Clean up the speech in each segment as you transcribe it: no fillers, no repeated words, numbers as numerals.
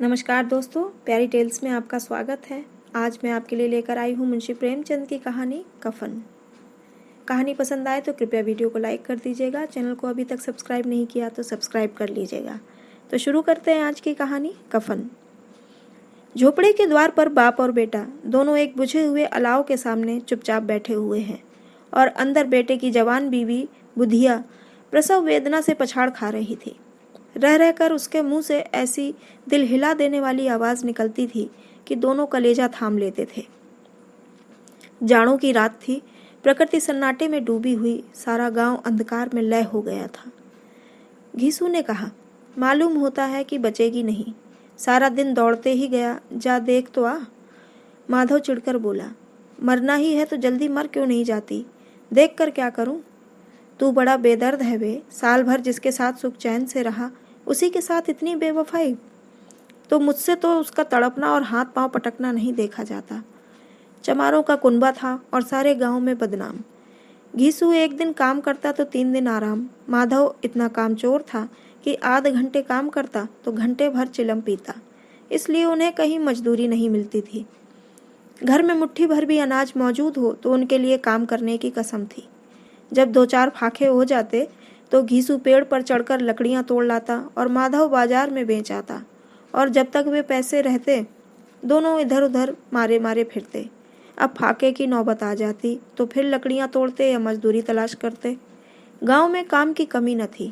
नमस्कार दोस्तों, प्यारी टेल्स में आपका स्वागत है। आज मैं आपके लिए लेकर आई हूँ मुंशी प्रेमचंद की कहानी कफन। कहानी पसंद आए तो कृपया वीडियो को लाइक कर दीजिएगा। चैनल को अभी तक सब्सक्राइब नहीं किया तो सब्सक्राइब कर लीजिएगा। तो शुरू करते हैं आज की कहानी कफन। झोपड़े के द्वार पर बाप और बेटा दोनों एक बुझे हुए अलाव के सामने चुपचाप बैठे हुए हैं और अंदर बेटे की जवान बीवी बुधिया प्रसव वेदना से पछाड़ खा रही थी। रह रहकर उसके मुंह से ऐसी दिल हिला देने वाली आवाज निकलती थी कि दोनों कलेजा थाम लेते थे। जाड़ों की रात थी। प्रकृति सन्नाटे में डूबी हुई। सारा गांव अंधकार में लय हो गया था। घीसू ने कहा, मालूम होता है कि बचेगी नहीं। सारा दिन दौड़ते ही गया, जा देख तो आ। माधव चिढ़कर बोला, मरना ही है तो जल्दी मर क्यों नहीं जाती? देख कर क्या करूं? तू बड़ा बेदर्द है बे। साल भर जिसके साथ सुख चैन से रहा, उसी के साथ इतनी बेवफाई। तो मुझसे तो उसका तड़पना और हाथ पांव पटकना नहीं देखा जाता। चमारों का कुनबा था और सारे गांव में बदनाम। घीसू एक दिन काम करता तो 3 दिन आराम। माधव इतना कामचोर था कि आध घंटे काम करता तो घंटे भर चिलम पीता। इसलिए उन्हें कहीं मजदूरी नहीं मिलती थी। घर में मुट्ठी भर भी अनाज मौजूद हो तो उनके लिए काम करने की कसम थी। जब 2-4 फाखे हो जाते तो घीसू पेड़ पर चढ़कर लकड़ियां तोड़ लाता और माधव बाजार में बेच आता। और जब तक वे पैसे रहते दोनों इधर उधर मारे मारे फिरते। अब फाके की नौबत आ जाती तो फिर लकड़ियां तोड़ते या मजदूरी तलाश करते। गांव में काम की कमी न थी।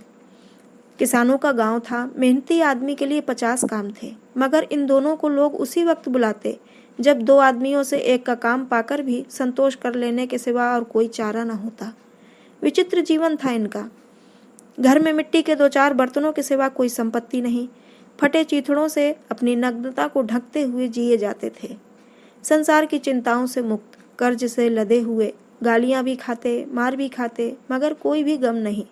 किसानों का गांव था। मेहनती आदमी के लिए 50 काम थे, मगर इन दोनों को लोग उसी वक्त बुलाते जब 2 आदमियों से एक का काम पाकर भी संतोष कर लेने के सिवा और कोई चारा न होता। विचित्र जीवन था इनका। घर में मिट्टी के 2-4 बर्तनों के सिवा कोई संपत्ति नहीं। फटे चीथड़ों से अपनी नग्नता को ढकते हुए जिए जाते थे। संसार की चिंताओं से मुक्त, कर्ज से लदे हुए, गालियां भी खाते, मार भी खाते, मगर कोई भी गम नहीं।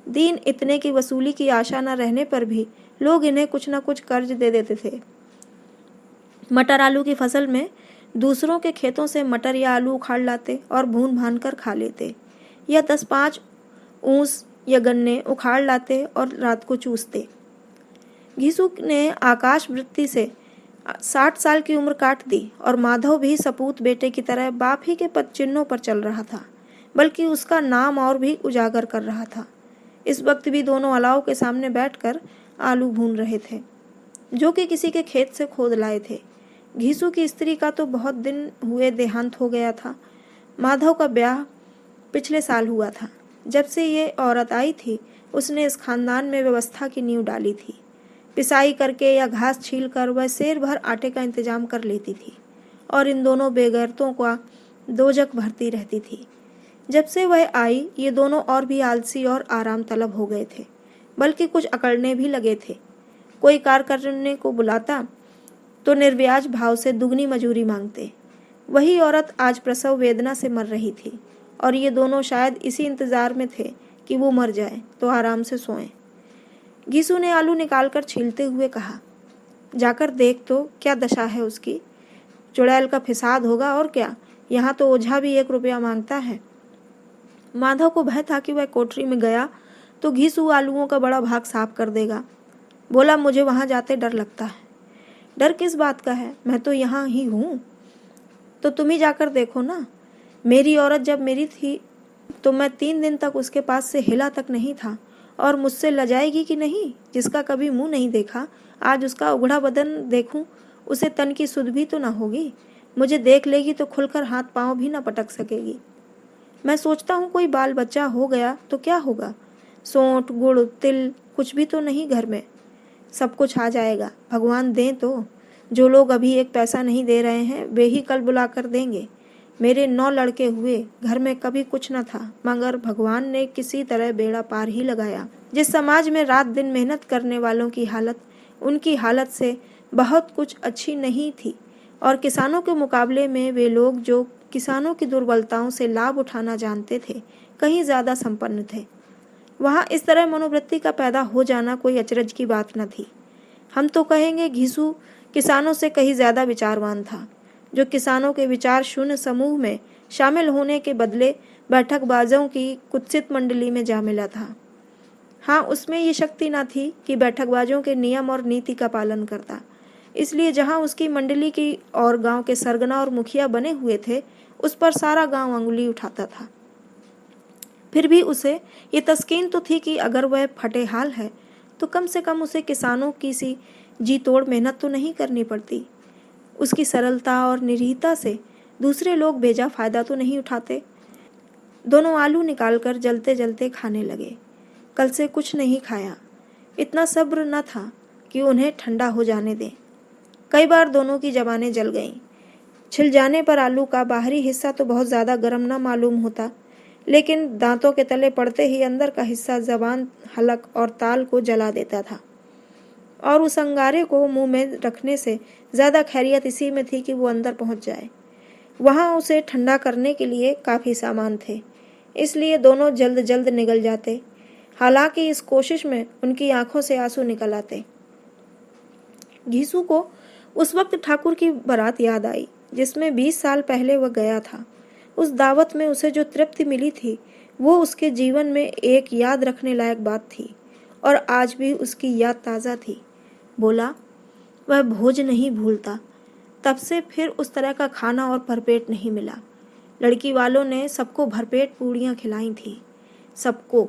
दिन इतने की वसूली की आशा न रहने पर भी लोग इन्हें कुछ न कुछ कर्ज दे देते थे। मटर आलू की फसल में दूसरों के खेतों से मटर या आलू उखाड़ लाते और भून भान कर खा लेते, या 10-5 ऊंस या गन्ने उखाड़ लाते और रात को चूसते। घीसू ने आकाश वृत्ति से 60 साल की उम्र काट दी और माधव भी सपूत बेटे की तरह बाप ही के पद चिन्हों पर चल रहा था, बल्कि उसका नाम और भी उजागर कर रहा था। इस वक्त भी दोनों अलाव के सामने बैठकर आलू भून रहे थे, जो कि किसी के खेत से खोद लाए थे। घीसू की स्त्री का तो बहुत दिन हुए देहांत हो गया था। माधव का ब्याह पिछले साल हुआ था। जब से ये औरत आई थी उसने इस खानदान में व्यवस्था की नींव डाली थी। पिसाई करके या घास छील कर वह सेर भर आटे का इंतजाम कर लेती थी और इन दोनों बेगैरतों का दोजक भरती रहती थी। जब से वह आई ये दोनों और भी आलसी और आराम तलब हो गए थे, बल्कि कुछ अकड़ने भी लगे थे। कोई कार करने को बुलाता तो निर्व्याज भाव से दुगनी मजूरी मांगते। वही औरत आज प्रसव वेदना से मर रही थी और ये दोनों शायद इसी इंतजार में थे कि वो मर जाए तो आराम से सोएं। घीसू ने आलू निकालकर छीलते हुए कहा, जाकर देख तो क्या दशा है उसकी। चुड़ैल का फिसाद होगा और क्या। यहाँ तो ओझा भी 1 रुपया मांगता है। माधव को भय था कि वह कोठरी में गया तो घीसू आलूओं का बड़ा भाग साफ कर देगा। बोला, मुझे वहां जाते डर लगता है। डर किस बात का है, मैं तो यहाँ ही हूँ। तो तुम ही जाकर देखो ना। मेरी औरत जब मेरी थी तो मैं 3 दिन तक उसके पास से हिला तक नहीं था, और मुझसे लजाएगी कि नहीं। जिसका कभी मुंह नहीं देखा, आज उसका उघड़ा बदन देखूं, उसे तन की सुध भी तो न होगी। मुझे देख लेगी तो खुलकर हाथ पांव भी न पटक सकेगी। मैं सोचता हूँ कोई बाल बच्चा हो गया तो क्या होगा। सोंठ गुड़ तिल कुछ भी तो नहीं घर में। सब कुछ आ जाएगा, भगवान दें तो। जो लोग अभी 1 पैसा नहीं दे रहे हैं वे ही कल बुला कर देंगे। मेरे 9 लड़के हुए, घर में कभी कुछ न था, मगर भगवान ने किसी तरह बेड़ा पार ही लगाया। जिस समाज में रात दिन मेहनत करने वालों की हालत उनकी हालत से बहुत कुछ अच्छी नहीं थी, और किसानों के मुकाबले में वे लोग जो किसानों की दुर्बलताओं से लाभ उठाना जानते थे कहीं ज़्यादा संपन्न थे, वहाँ इस तरह मनोवृत्ति का पैदा हो जाना कोई अचरज की बात न थी। हम तो कहेंगे घीसू किसानों से कहीं ज़्यादा विचारवान था, जो किसानों के विचार शून्य समूह में शामिल होने के बदले बैठकबाजों की कुत्सित मंडली में जा मिला था। हाँ, उसमें ये शक्ति न थी कि बैठकबाजों के नियम और नीति का पालन करता। इसलिए जहाँ उसकी मंडली की और गांव के सरगना और मुखिया बने हुए थे, उस पर सारा गांव अंगुली उठाता था। फिर भी उसे ये तस्कीन तो थी कि अगर वह फटे हाल है तो कम से कम उसे किसानों की सी जी तोड़ मेहनत तो नहीं करनी पड़ती। उसकी सरलता और निरीहता से दूसरे लोग बेजा फायदा तो नहीं उठाते। दोनों आलू निकालकर जलते जलते खाने लगे। कल से कुछ नहीं खाया, इतना सब्र न था कि उन्हें ठंडा हो जाने दें। कई बार दोनों की जबानें जल गईं। छिल जाने पर आलू का बाहरी हिस्सा तो बहुत ज़्यादा गर्म न मालूम होता, लेकिन दांतों के तले पड़ते ही अंदर का हिस्सा जबान, हलक और ताल को जला देता था। और उस अंगारे को मुंह में रखने से ज़्यादा खैरियत इसी में थी कि वो अंदर पहुंच जाए। वहाँ उसे ठंडा करने के लिए काफ़ी सामान थे, इसलिए दोनों जल्द जल्द निगल जाते। हालांकि इस कोशिश में उनकी आंखों से आंसू निकल आते। घीसू को उस वक्त ठाकुर की बारात याद आई जिसमें 20 साल पहले वह गया था। उस दावत में उसे जो तृप्ति मिली थी वो उसके जीवन में एक याद रखने लायक बात थी, और आज भी उसकी याद ताज़ा थी। बोला, वह भोज नहीं भूलता। तब से फिर उस तरह का खाना और भरपेट नहीं मिला। लड़की वालों ने सबको भरपेट पूड़ियाँ खिलाई थी। सबको,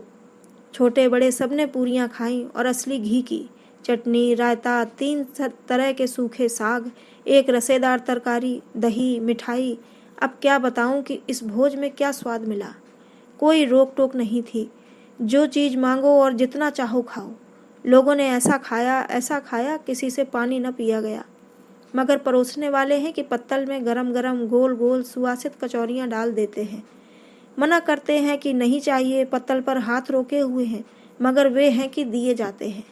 छोटे बड़े सबने पूरियाँ खाईं, और असली घी की चटनी, रायता, 3 तरह के सूखे साग, एक रसेदार तरकारी, दही, मिठाई। अब क्या बताऊं कि इस भोज में क्या स्वाद मिला। कोई रोक टोक नहीं थी, जो चीज़ मांगो और जितना चाहो खाओ। लोगों ने ऐसा खाया, किसी से पानी न पिया गया। मगर परोसने वाले हैं कि पत्तल में गरम गरम गोल गोल सुवासित कचौरियाँ डाल देते हैं। मना करते हैं कि नहीं चाहिए, पत्तल पर हाथ रोके हुए हैं, मगर वे हैं कि दिए जाते हैं।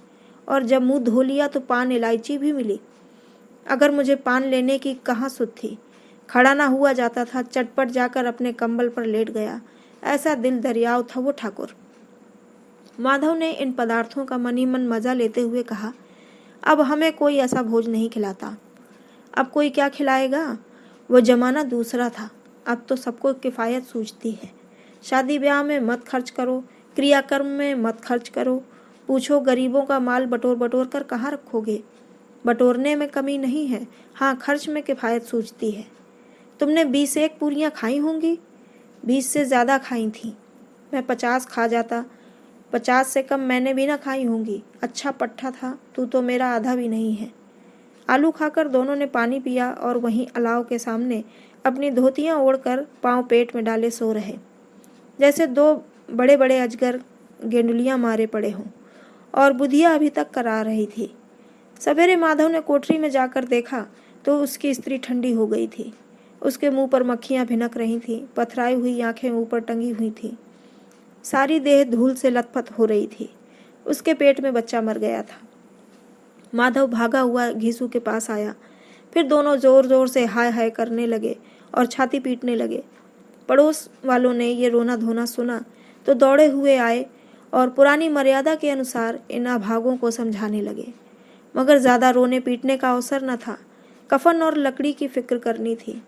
और जब मुंह धो लिया तो पान इलायची भी मिली। अगर मुझे पान लेने की कहाँ सुध थी। खड़ा ना हुआ जाता था, चटपट जाकर अपने कंबल पर लेट गया। ऐसा दिल दरियाव था वो ठाकुर। माधव ने इन पदार्थों का मनी मन मजा लेते हुए कहा, अब हमें कोई ऐसा भोज नहीं खिलाता। अब कोई क्या खिलाएगा? वो जमाना दूसरा था। अब तो सबको किफ़ायत सूझती है। शादी ब्याह में मत खर्च करो, क्रियाकर्म में मत खर्च करो। पूछो गरीबों का माल बटोर बटोर कर कहाँ रखोगे? बटोरने में कमी नहीं है, हाँ खर्च में किफ़ायत सूझती है। तुमने 21 पूरियाँ खाई होंगी? 20 से ज़्यादा खाई थीं। मैं 50 खा जाता। 50 से कम मैंने भी ना खाई होंगी। अच्छा पट्टा था, तू तो मेरा आधा भी नहीं है। आलू खाकर दोनों ने पानी पिया और वहीं अलाव के सामने अपनी धोतियाँ ओढ़कर पाँव पेट में डाले सो रहे, जैसे 2 बड़े बड़े अजगर गेंडुलियाँ मारे पड़े हों। और बुधिया अभी तक करा रही थी। सवेरे माधव ने कोठरी में जाकर देखा तो उसकी स्त्री ठंडी हो गई थी। उसके मुंह पर मक्खियाँ भिनक रही थीं, पथराई हुई आंखें ऊपर टंगी हुई थीं। सारी देह धूल से लथपथ हो रही थी। उसके पेट में बच्चा मर गया था। माधव भागा हुआ घीसू के पास आया। फिर दोनों जोर जोर से हाय हाय करने लगे और छाती पीटने लगे। पड़ोस वालों ने ये रोना धोना सुना तो दौड़े हुए आए और पुरानी मर्यादा के अनुसार इन अभागों को समझाने लगे। मगर ज़्यादा रोने पीटने का अवसर न था। कफन और लकड़ी की फिक्र करनी थी।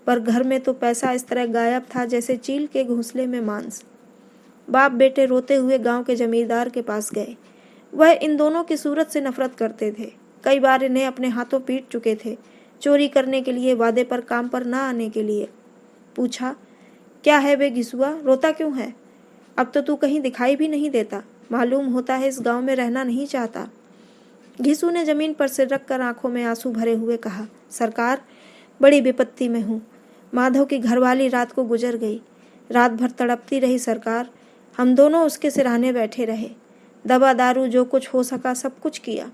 पर घर में तो पैसा इस तरह गायब था जैसे चील के घोंसले में मांस। बाप बेटे रोते हुए गांव के जमींदार के पास गए। वह इन दोनों की सूरत से नफरत करते थे। कई बार इन्हें अपने हाथों पीट चुके थे, चोरी करने के लिए, वादे पर काम पर ना आने के लिए। पूछा, क्या है बे घिसुआ, रोता क्यों है? अब तो तू कहीं दिखाई भी नहीं देता। मालूम होता है इस गांव में रहना नहीं चाहता। घिसू ने जमीन पर सिर रखकर आंखों में आंसू भरे हुए कहा, सरकार, बड़ी विपत्ति में हूँ। माधव की घरवाली रात को गुजर गई। रात भर तड़पती रही सरकार। हम दोनों उसके सिरहाने बैठे रहे। दवा दारू जो कुछ हो सका सब कुछ किया,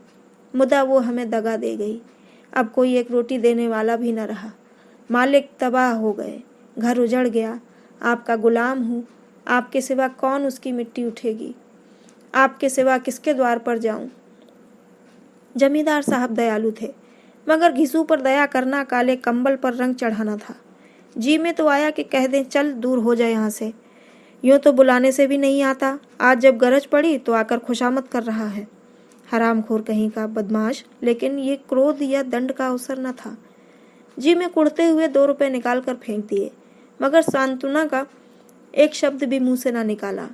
मुदा वो हमें दगा दे गई। अब कोई एक रोटी देने वाला भी न रहा। मालिक तबाह हो गए, घर उजड़ गया। आपका गुलाम हूँ। आपके सिवा कौन उसकी मिट्टी उठेगी? आपके सिवा किसके द्वार पर जाऊं? जमींदार साहब दयालु थे, मगर घिसू पर दया करना काले कंबल पर रंग चढ़ाना था। जी में तो आया कि कह दें चल दूर हो जाए यहाँ से। यूँ तो बुलाने से भी नहीं आता। आज जब गरज पड़ी तो आकर खुशामद कर रहा है। हरामखोर कहीं का बदमाश। लेकिन ये क्रोध या दंड का अवसर न था। जी में कुड़ते हुए 2 रुपए निकाल कर फेंक दिए, मगर सांत्वना का एक शब्द भी मुंह से ना निकाला।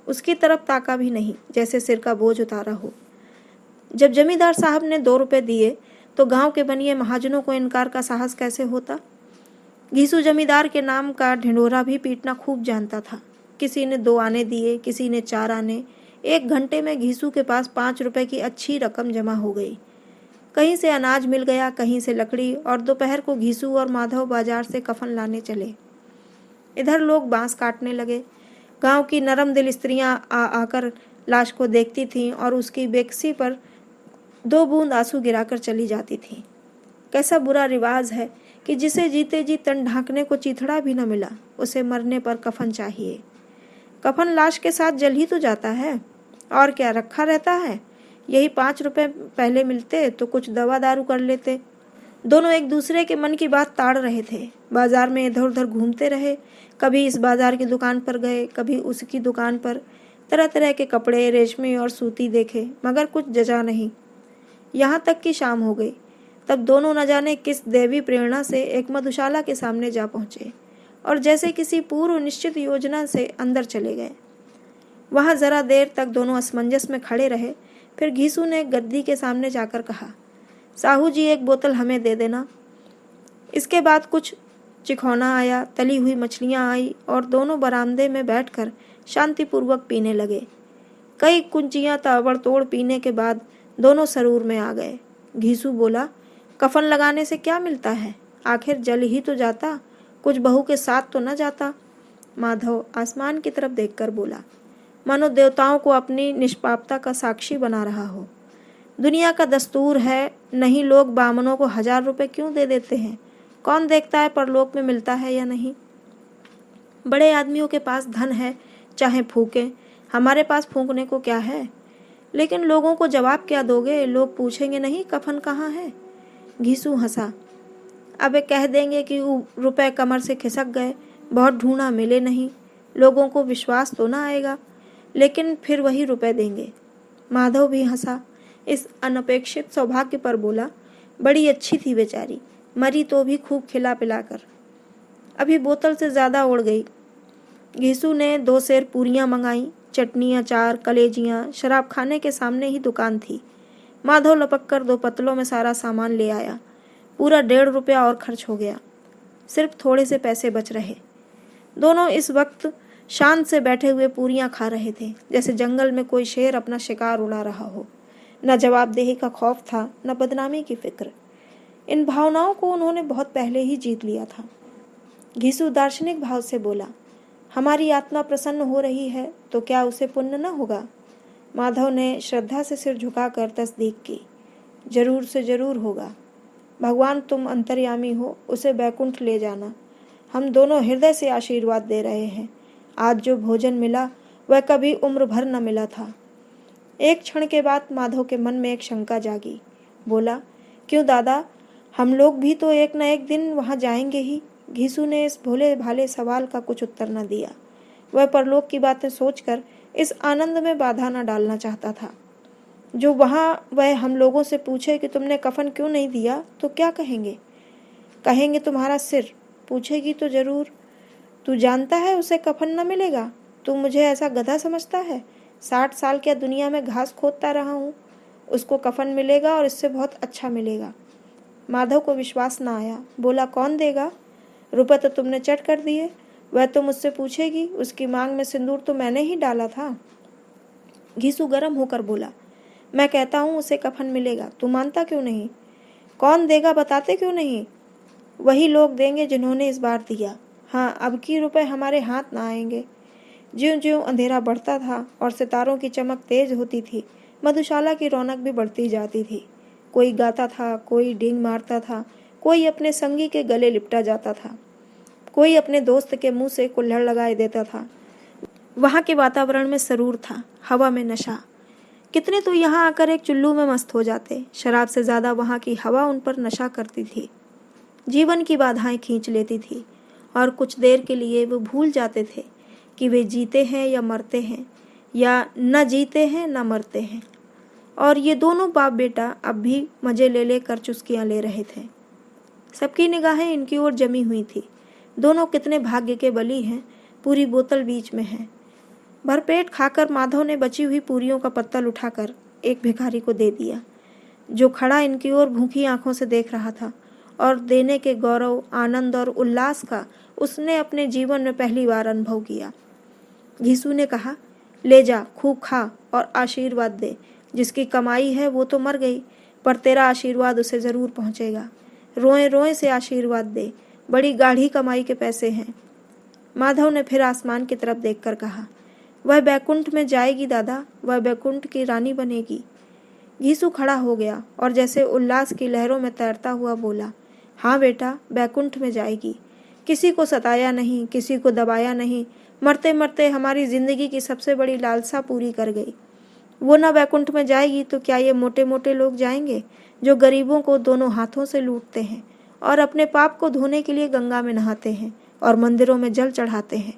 उसकी तरफ ताका भी नहीं, जैसे सिर का बोझ उतारा हो। जब जमींदार साहब ने 2 रुपए दिए तो गांव के बनिए महाजनों को इनकार का साहस कैसे होता। घीसू जमींदार के नाम का ढिंढोरा भी पीटना खूब जानता था। किसी ने 2 आने दिए, किसी ने 4 आने। 1 घंटे में घीसू के पास 5 रुपए की अच्छी रकम जमा हो गई। कहीं से अनाज मिल गया, कहीं से लकड़ी, और दोपहर को घीसू और माधव बाजार से कफन लाने चले। इधर लोग बांस काटने लगे। गांव की नरम दिल स्त्रियां आकर लाश को देखती थीं और उसकी बेकसी पर 2 बूंद आंसू गिराकर चली जाती थीं। कैसा बुरा रिवाज है कि जिसे जीते जी तन ढांकने को चिथड़ा भी न मिला, उसे मरने पर कफन चाहिए। कफन लाश के साथ जल ही तो जाता है, और क्या रखा रहता है। यही 5 रुपए पहले मिलते तो कुछ दवा दारू कर लेते। दोनों एक दूसरे के मन की बात ताड़ रहे थे। बाजार में इधर उधर घूमते रहे। कभी इस बाजार की दुकान पर गए, कभी उसकी दुकान पर। तरह तरह के कपड़े, रेशमी और सूती देखे, मगर कुछ जचा नहीं। यहाँ तक कि शाम हो गई। तब दोनों न जाने किस देवी प्रेरणा से एक मधुशाला के सामने जा पहुंचे और जैसे किसी पूर्व निश्चित योजना से अंदर चले गए। वहां जरा देर तक दोनों असमंजस में खड़े रहे। फिर घीसू ने गद्दी के सामने जाकर कहा, साहू जी 1 बोतल हमें दे देना। इसके बाद कुछ चिखौना आया, तली हुई मछलियां आई और दोनों बरामदे में बैठकर शांतिपूर्वक पीने लगे। कई कुंचियां ताबड़तोड़ पीने के बाद दोनों सरूर में आ गए। घीसू बोला, कफन लगाने से क्या मिलता है, आखिर जल ही तो जाता, कुछ बहू के साथ तो न जाता। माधव आसमान की तरफ देखकर बोला, मानो देवताओं को अपनी निष्पापता का साक्षी बना रहा हो। दुनिया का दस्तूर है, नहीं लोग बामनों को 1000 रुपए क्यों दे देते हैं। कौन देखता है परलोक में मिलता है या नहीं। बड़े आदमियों के पास धन है, चाहे फूके, हमारे पास फूकने को क्या है। लेकिन लोगों को जवाब क्या दोगे, लोग पूछेंगे नहीं कफन कहाँ है। घीसू हंसा, अबे कह देंगे कि रुपए कमर से खिसक गए, बहुत ढूंढा मिले नहीं, लोगों को विश्वास तो ना आएगा, लेकिन फिर वही रुपए देंगे। माधव भी हंसा। इस अनपेक्षित सौभाग्य पर बोला, बड़ी अच्छी थी बेचारी, मरी तो भी खूब खिला पिलाकर। अभी बोतल से ज्यादा उड़ गई। घीसू ने 2 सेर पूरियां मंगाई, चटनी, अचार, कलेजियां। शराब खाने के सामने ही दुकान थी। माधव लपक कर 2 पतलों में सारा सामान ले आया। पूरा 1.5 रुपया और खर्च हो गया। सिर्फ थोड़े से पैसे बच रहे। दोनों इस वक्त शांत से बैठे हुए पूरियां खा रहे थे, जैसे जंगल में कोई शेर अपना शिकार उड़ा रहा हो। न जवाबदेही का खौफ था, न बदनामी की फिक्र। इन भावनाओं को उन्होंने बहुत पहले ही जीत लिया था। घीसू दार्शनिक भाव से बोला, हमारी आत्मा प्रसन्न हो रही है तो क्या उसे पुण्य न होगा। माधव ने श्रद्धा से सिर झुकाकर तस्दीक की, जरूर से जरूर होगा। भगवान तुम अंतर्यामी हो, उसे बैकुंठ ले जाना। हम दोनों हृदय से आशीर्वाद दे रहे हैं। आज जो भोजन मिला वह कभी उम्र भर न मिला था। एक क्षण के बाद माधव के मन में एक शंका जागी। बोला, क्यों दादा, हम लोग भी तो एक न एक दिन वहां जाएंगे ही। घीसू ने इस भोले भाले सवाल का कुछ उत्तर न दिया। वह परलोक की बातें सोचकर इस आनंद में बाधा न डालना चाहता था। जो वहां वह हम लोगों से पूछे कि तुमने कफन क्यों नहीं दिया तो क्या कहेंगे। कहेंगे तुम्हारा सिर। पूछेगी तो जरूर, तू जानता है उसे कफन न मिलेगा। तू मुझे ऐसा गधा समझता है। 60 साल क्या दुनिया में घास खोदता रहा हूँ। उसको कफन मिलेगा और इससे बहुत अच्छा मिलेगा। माधव को विश्वास न आया। बोला, कौन देगा। रुपए तो तुमने चट कर दिए। वह तो मुझसे पूछेगी, उसकी मांग में सिंदूर तो मैंने ही डाला था। घीसू गर्म होकर बोला, मैं कहता हूँ उसे कफन मिलेगा, तू मानता क्यों नहीं। कौन देगा बताते क्यों नहीं। वही लोग देंगे जिन्होंने इस बार दिया। हाँ, अब की रुपए हमारे हाथ ना आएंगे। ज्यों ज्यों अंधेरा बढ़ता था और सितारों की चमक तेज होती थी, मधुशाला की रौनक भी बढ़ती जाती थी। कोई गाता था, कोई डींग मारता था, कोई अपने संगी के गले लिपटा जाता था, कोई अपने दोस्त के मुंह से कुल्हड़ लगाए देता था। वहां के वातावरण में सरूर था, हवा में नशा। कितने तो यहाँ आकर एक चुल्लू में मस्त हो जाते। शराब से ज्यादा वहां की हवा उन पर नशा करती थी, जीवन की बाधाएं खींच लेती थी, और कुछ देर के लिए वो भूल जाते थे कि वे जीते हैं या मरते हैं, या न जीते हैं न मरते हैं। और ये दोनों बाप बेटा अब भी मजे ले लेकर चुस्कियां ले रहे थे। सबकी निगाहें इनकी ओर जमी हुई थी। दोनों कितने भाग्य के बली हैं। पूरी बोतल बीच में है। भरपेट खाकर माधव ने बची हुई पूरियों का पत्तल उठाकर एक भिखारी को दे दिया, जो खड़ा इनकी ओर भूखी आंखों से देख रहा था, और देने के गौरव, आनंद और उल्लास का उसने अपने जीवन में पहली बार अनुभव किया। घीसू ने कहा, ले जा, खूब खा और आशीर्वाद दे। जिसकी कमाई है वो तो मर गई, पर तेरा आशीर्वाद उसे ज़रूर पहुँचेगा। रोए रोए से आशीर्वाद दे, बड़ी गाढ़ी कमाई के पैसे हैं। माधव ने फिर आसमान की तरफ देखकर कहा, वह बैकुंठ में जाएगी दादा, वह बैकुंठ की रानी बनेगी। घीसू खड़ा हो गया और जैसे उल्लास की लहरों में तैरता हुआ बोला, हाँ बेटा, बैकुंठ में जाएगी। किसी को सताया नहीं, किसी को दबाया नहीं, मरते मरते हमारी जिंदगी की सबसे बड़ी लालसा पूरी कर गई। वो ना बैकुंठ में जाएगी तो क्या ये मोटे मोटे लोग जाएंगे, जो गरीबों को दोनों हाथों से लूटते हैं और अपने पाप को धोने के लिए गंगा में नहाते हैं और मंदिरों में जल चढ़ाते हैं।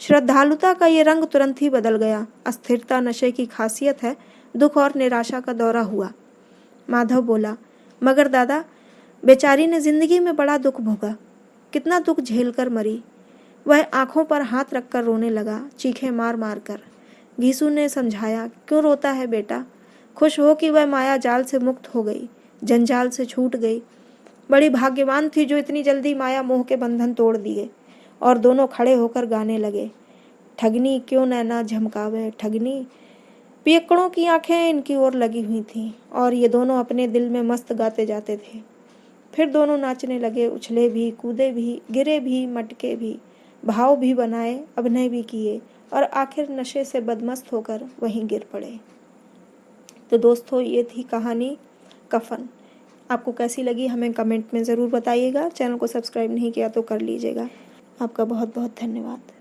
श्रद्धालुता का ये रंग तुरंत ही बदल गया। अस्थिरता नशे की खासियत है। दुख और निराशा का दौरा हुआ। माधव बोला, मगर दादा, बेचारी ने जिंदगी में बड़ा दुख भोगा, कितना दुख झेलकर मरी। वह आंखों पर हाथ रखकर रोने लगा, चीखें मार मार कर। घीसू ने समझाया, क्यों रोता है बेटा, खुश हो कि वह माया जाल से मुक्त हो गई, जंजाल से छूट गई। बड़ी भाग्यवान थी जो इतनी जल्दी माया मोह के बंधन तोड़ दिए। और दोनों खड़े होकर गाने लगे, ठगनी क्यों नैना झमकावे ठगनी। पियक्कड़ों की आंखें इनकी ओर लगी हुई थीं और ये दोनों अपने दिल में मस्त गाते जाते थे। फिर दोनों नाचने लगे, उछले भी, कूदे भी, गिरे भी, मटके भी, भाव भी बनाए, अभिनय भी किए और आखिर नशे से बदमस्त होकर वहीं गिर पड़े। तो दोस्तों, ये थी कहानी कफन। आपको कैसी लगी हमें कमेंट में ज़रूर बताइएगा। चैनल को सब्सक्राइब नहीं किया तो कर लीजिएगा। आपका बहुत बहुत धन्यवाद।